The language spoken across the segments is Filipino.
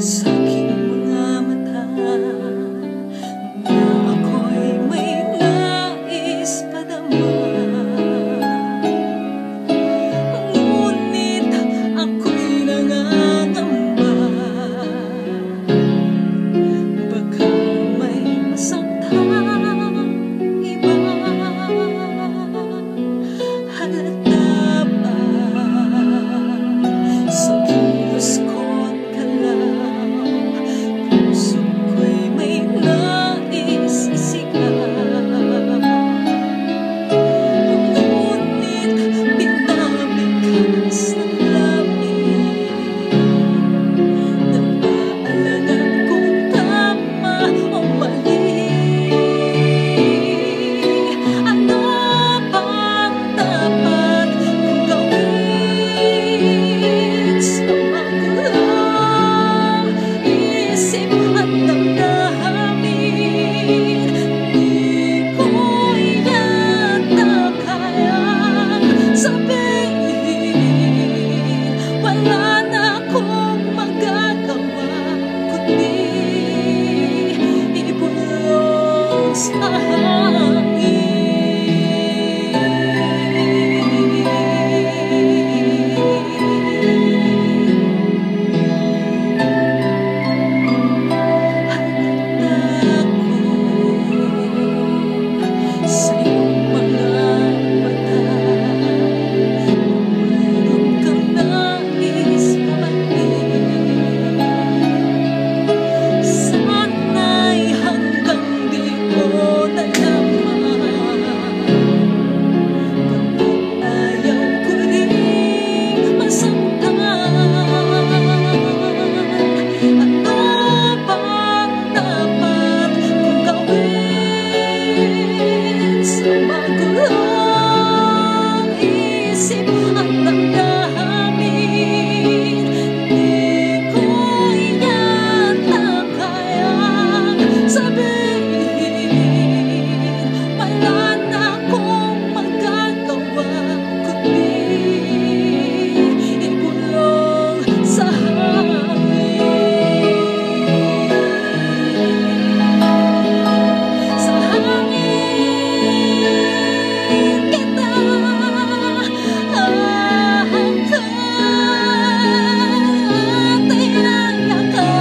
Sa aking mga mata na ako'y may nais padama, ngunit ako'y nangangamba baka may masaktan iba. Halata ba sa kilos ko't galaw, puso ko'y may nais isigaw, ngunit pinabigkas ng lamin, nag-aalangan kung tama o mali. Ano bang dapat kong gawin sa magulong isip at damdamin? Di ko yata kayang sabihin, wala na akong magagawa kundi ibulong sa sa iyong mga mata, mayroon kang nais mabatid. Sana'y hanggang di ko nalaman, bakit ayaw ko ring masaktan. Ano bang dapat kong gawin sa magulong isip at damdamin? Di ko yata kayang sabihin, wala na akong magagawa kundi ibulong sa hangin. Sa hangin kita hahangkan at yayakapin.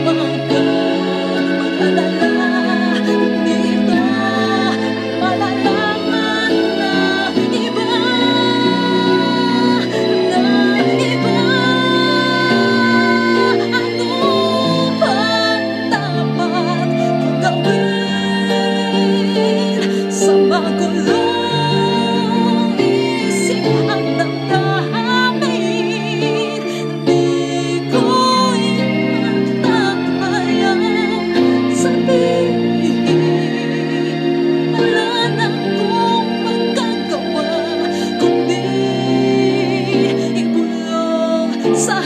Huwag kang mag-alala, dito malalaman na iba, na iba. Ano bang dapat kong gawin sa magulong isip at damdamin? Di ko yata kayang sabihin, wala na akong magagawa kundi ibulong sa